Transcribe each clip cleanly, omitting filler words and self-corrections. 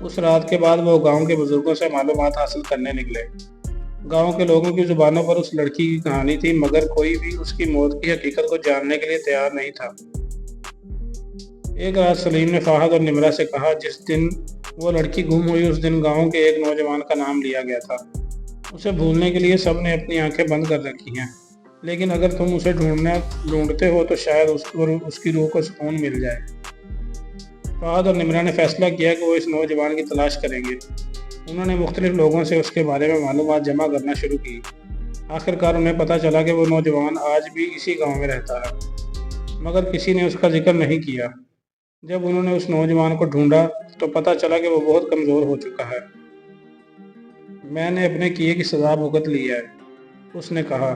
اس رات کے بعد وہ گاؤں کے بزرگوں سے معلومات حاصل کرنے نکلے۔ گاؤں کے لوگوں کی زبانوں پر اس لڑکی کی کہانی تھی، مگر کوئی بھی اس کی موت کی حقیقت کو جاننے کے لیے تیار نہیں تھا۔ ایک رات سلیم نے فہد اور نمرہ سے کہا، جس دن وہ لڑکی گم ہوئی اس دن گاؤں کے ایک نوجوان کا نام لیا گیا تھا۔ اسے بھولنے کے لیے سب نے اپنی آنکھیں بند کر رکھی ہیں، لیکن اگر تم اسے ڈھونڈتے ہو تو شاید اس کی روح کو سکون مل جائے۔ فہد اور نمرہ نے فیصلہ کیا کہ وہ اس نوجوان کی تلاش کریں گے۔ انہوں نے مختلف لوگوں سے اس کے بارے میں معلومات جمع کرنا شروع کی۔ آخرکار انہیں پتہ چلا کہ وہ نوجوان آج بھی اسی گاؤں میں رہتا ہے، مگر کسی نے اس کا ذکر نہیں کیا۔ جب انہوں نے اس نوجوان کو ڈھونڈا تو پتہ چلا کہ وہ بہت کمزور ہو چکا ہے۔ میں نے اپنے کیے کی سزا بھگت لی ہے، اس نے کہا،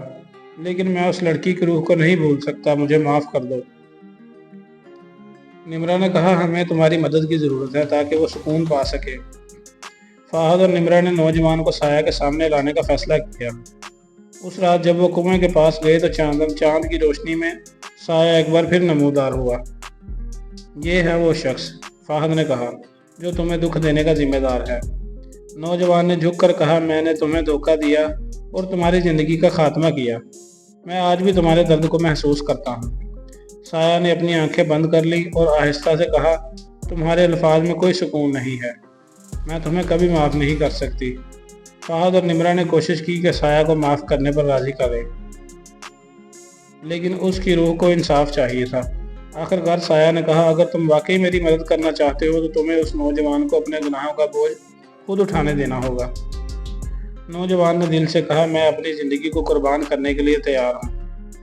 لیکن میں اس لڑکی کی روح کو نہیں بھول سکتا، مجھے معاف کر دو۔ نمرہ نے کہا، ہمیں تمہاری مدد کی ضرورت ہے تاکہ وہ سکون پا سکے۔ فہد اور نمرہ نے نوجوان کو سایہ کے سامنے لانے کا فیصلہ کیا۔ اس رات جب وہ کنویں کے پاس گئے تو چاند کی روشنی میں سایہ ایک بار پھر نمودار ہوا۔ یہ ہے وہ شخص، فہد نے کہا، جو تمہیں دکھ دینے کا ذمہ دار ہے۔ نوجوان نے جھک کر کہا، میں نے تمہیں دھوکہ دیا اور تمہاری زندگی کا خاتمہ کیا۔ میں آج بھی تمہارے درد کو محسوس کرتا ہوں۔ سایہ نے اپنی آنکھیں بند کر لی اور آہستہ سے کہا، تمہارے الفاظ میں کوئی سکون نہیں ہے، میں تمہیں کبھی معاف نہیں کر سکتی۔ فہد اور نمرہ نے کوشش کی کہ سایہ کو معاف کرنے پر راضی کریں، لیکن اس کی روح کو انصاف چاہیے تھا۔ آخرکار سایہ نے کہا، اگر تم واقعی میری مدد کرنا چاہتے ہو تو تمہیں اس نوجوان کو اپنے گناہوں کا بوجھ خود اٹھانے دینا ہوگا۔ نوجوان نے دل سے کہا، میں اپنی زندگی کو قربان کرنے کے لیے تیار ہوں،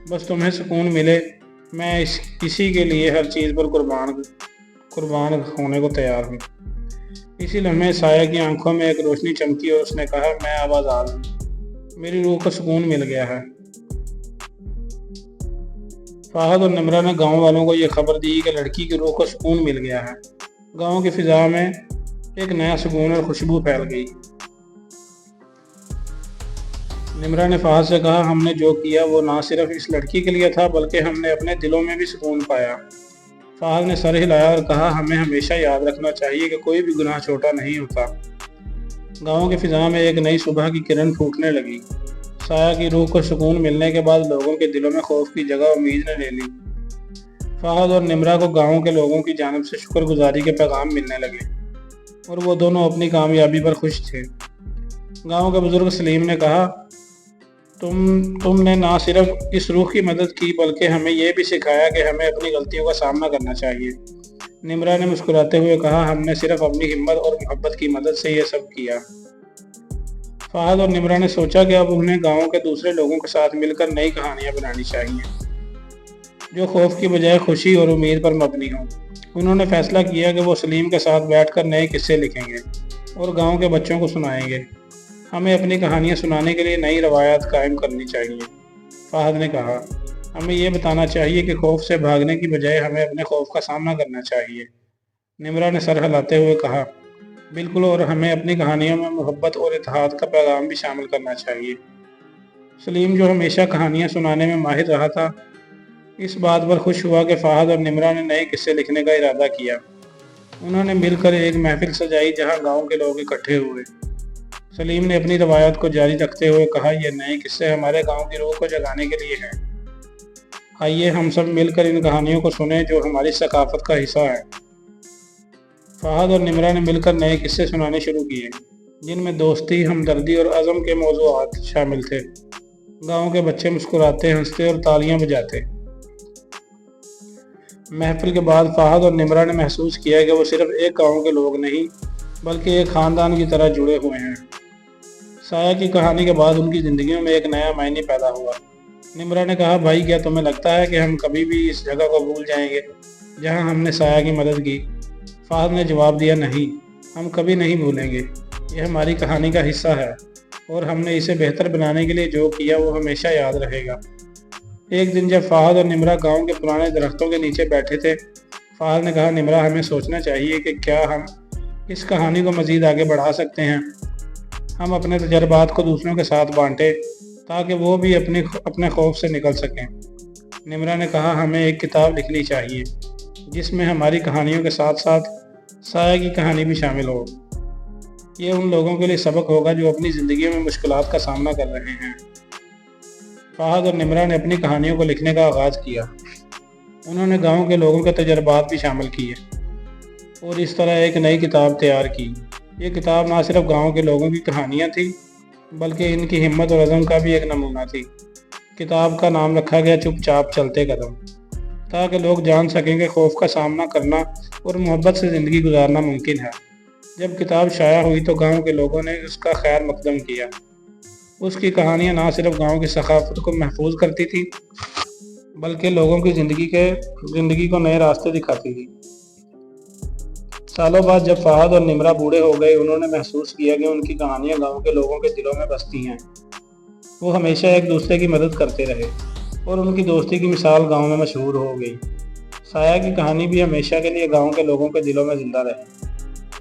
بس تمہیں سکون ملے۔ میں کسی کے لیے ہر چیز پر قربان ہونے کو تیار ہوں۔ اسی لمحے سایہ کی آنکھوں میں ایک روشنی چمکی اور اس نے کہا، میں اب آزاد ہوں، میری روح کو سکون مل گیا ہے۔ فہد اور نمرہ نے گاؤں والوں کو یہ خبر دی کہ لڑکی کی روح کو سکون مل گیا ہے۔ گاؤں کی فضا میں ایک نیا سکون اور خوشبو پھیل گئی۔ نمرہ نے فہد سے کہا، ہم نے جو کیا وہ نہ صرف اس لڑکی کے لیے تھا بلکہ ہم نے اپنے دلوں میں بھی سکون پایا۔ فہد نے سر ہلایا اور کہا، ہمیں ہمیشہ یاد رکھنا چاہیے کہ کوئی بھی گناہ چھوٹا نہیں ہوتا۔ گاؤں کی فضا میں ایک نئی صبح کی کرن پھوٹنے لگی۔ سایہ کی روح کو سکون ملنے کے بعد لوگوں کے دلوں میں خوف کی جگہ امید نے لے لی۔ فہد اور نمرہ کو گاؤں کے لوگوں کی جانب سے شکر گزاری کے پیغام ملنے لگے اور وہ دونوں اپنی کامیابی پر خوش تھے۔ گاؤں کے بزرگ سلیم نے کہا، تم نے نہ صرف اس روح کی مدد کی بلکہ ہمیں یہ بھی سکھایا کہ ہمیں اپنی غلطیوں کا سامنا کرنا چاہیے۔ نمرہ نے مسکراتے ہوئے کہا، ہم نے صرف اپنی ہمت اور محبت کی مدد سے یہ سب کیا۔ فہد اور نمرہ نے سوچا کہ اب انہیں گاؤں کے دوسرے لوگوں کے ساتھ مل کر نئی کہانیاں بنانی چاہیے، جو خوف کی بجائے خوشی اور امید پر مبنی ہوں۔ انہوں نے فیصلہ کیا کہ وہ سلیم کے ساتھ بیٹھ کر نئے قصے لکھیں گے اور گاؤں کے بچوں کو سنائیں گے۔ ہمیں اپنی کہانیاں سنانے کے لیے نئی روایات قائم کرنی چاہیے، فہد نے کہا۔ ہمیں یہ بتانا چاہیے کہ خوف سے بھاگنے کی بجائے ہمیں اپنے خوف کا سامنا کرنا چاہیے۔ نمرہ نے سر ہلاتے ہوئے کہا، بالکل، اور ہمیں اپنی کہانیوں میں محبت اور اتحاد کا پیغام بھی شامل کرنا چاہیے۔ سلیم، جو ہمیشہ کہانیاں سنانے میں ماہر رہا تھا، اس بات پر خوش ہوا کہ فہد اور نمرہ نے نئے قصے لکھنے کا ارادہ کیا۔ انہوں نے مل کر ایک محفل سجائی جہاں گاؤں کے لوگ اکٹھے ہوئے۔ سلیم نے اپنی روایت کو جاری رکھتے ہوئے کہا، یہ نئے قصے ہمارے گاؤں کی روح کو جگانے کے لیے ہیں۔ آئیے ہم سب مل کر ان کہانیوں کو سنیں جو ہماری ثقافت کا حصہ ہے۔ فہد اور نمرہ نے مل کر نئے قصے سنانے شروع کیے، جن میں دوستی، ہمدردی اور عزم کے موضوعات شامل تھے۔ گاؤں کے بچے مسکراتے، ہنستے اور تالیاں بجاتے۔ محفل کے بعد فہد اور نمرہ نے محسوس کیا کہ وہ صرف ایک گاؤں کے لوگ نہیں بلکہ ایک خاندان کی طرح جڑے ہوئے ہیں۔ سایہ کی کہانی کے بعد ان کی زندگیوں میں ایک نیا معنی پیدا ہوا۔ نمرہ نے کہا، بھائی، کیا تمہیں لگتا ہے کہ ہم کبھی بھی اس جگہ کو بھول جائیں گے جہاں ہم نے سایہ کی مدد کی؟ فہد نے جواب دیا، نہیں، ہم کبھی نہیں بھولیں گے۔ یہ ہماری کہانی کا حصہ ہے اور ہم نے اسے بہتر بنانے کے لیے جو کیا وہ ہمیشہ یاد رہے گا۔ ایک دن جب فہد اور نمرہ گاؤں کے پرانے درختوں کے نیچے بیٹھے تھے، فہد نے کہا، نمرہ، ہمیں سوچنا چاہیے کہ کیا ہم اس کہانی کو مزید آگے بڑھا سکتے ہیں۔ ہم اپنے تجربات کو دوسروں کے ساتھ بانٹیں تاکہ وہ بھی اپنے خوف سے نکل سکیں۔ نمرہ نے کہا، ہمیں ایک کتاب لکھنی چاہیے جس میں ہماری کہانیوں کے ساتھ ساتھ سایہ کی کہانی بھی شامل ہو۔ یہ ان لوگوں کے لیے سبق ہوگا جو اپنی زندگی میں مشکلات کا سامنا کر رہے ہیں۔ فہد اور نمرہ نے اپنی کہانیوں کو لکھنے کا آغاز کیا۔ انہوں نے گاؤں کے لوگوں کے تجربات بھی شامل کیے اور اس طرح ایک نئی کتاب تیار کی۔ یہ کتاب نہ صرف گاؤں کے لوگوں کی کہانیاں تھیں بلکہ ان کی ہمت اور عزم کا بھی ایک نمونہ تھی۔ کتاب کا نام رکھا گیا چپ چاپ چلتے قدم، تاکہ لوگ جان سکیں کہ خوف کا سامنا کرنا اور محبت سے زندگی گزارنا ممکن ہے۔ جب کتاب شائع ہوئی تو گاؤں کے لوگوں نے اس کا خیر مقدم کیا۔ اس کی کہانیاں نہ صرف گاؤں کی ثقافت کو محفوظ کرتی تھی بلکہ لوگوں کی زندگی کو نئے راستے دکھاتی تھی۔ سالوں بعد جب فہد اور نمرہ بوڑھے ہو گئے، انہوں نے محسوس کیا کہ ان کی کہانیاں گاؤں کے لوگوں کے دلوں میں بستی ہیں۔ وہ ہمیشہ ایک دوسرے کی مدد کرتے رہے اور ان کی دوستی کی مثال گاؤں میں مشہور ہو گئی۔ سایہ کی کہانی بھی ہمیشہ کے لیے گاؤں کے لوگوں کے دلوں میں زندہ رہی۔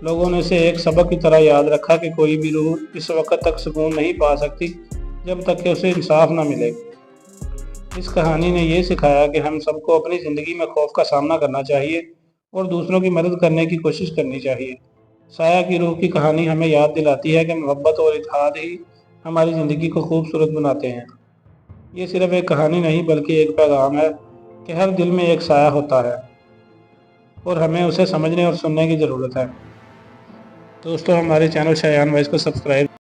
لوگوں نے اسے ایک سبق کی طرح یاد رکھا کہ کوئی بھی روح اس وقت تک سکون نہیں پا سکتی جب تک کہ اسے انصاف نہ ملے۔ اس کہانی نے یہ سکھایا کہ ہم سب کو اپنی زندگی میں خوف کا سامنا کرنا چاہیے اور دوسروں کی مدد کرنے کی کوشش کرنی چاہیے۔ سایہ کی روح کی کہانی ہمیں یاد دلاتی ہے کہ محبت اور اتحاد ہی ہماری زندگی کو خوبصورت بناتے ہیں۔ یہ صرف ایک کہانی نہیں بلکہ ایک پیغام ہے کہ ہر دل میں ایک سایہ ہوتا ہے اور ہمیں اسے سمجھنے اور سننے کی ضرورت ہے۔ دوستو، ہمارے چینل شایان وائس کو سبسکرائب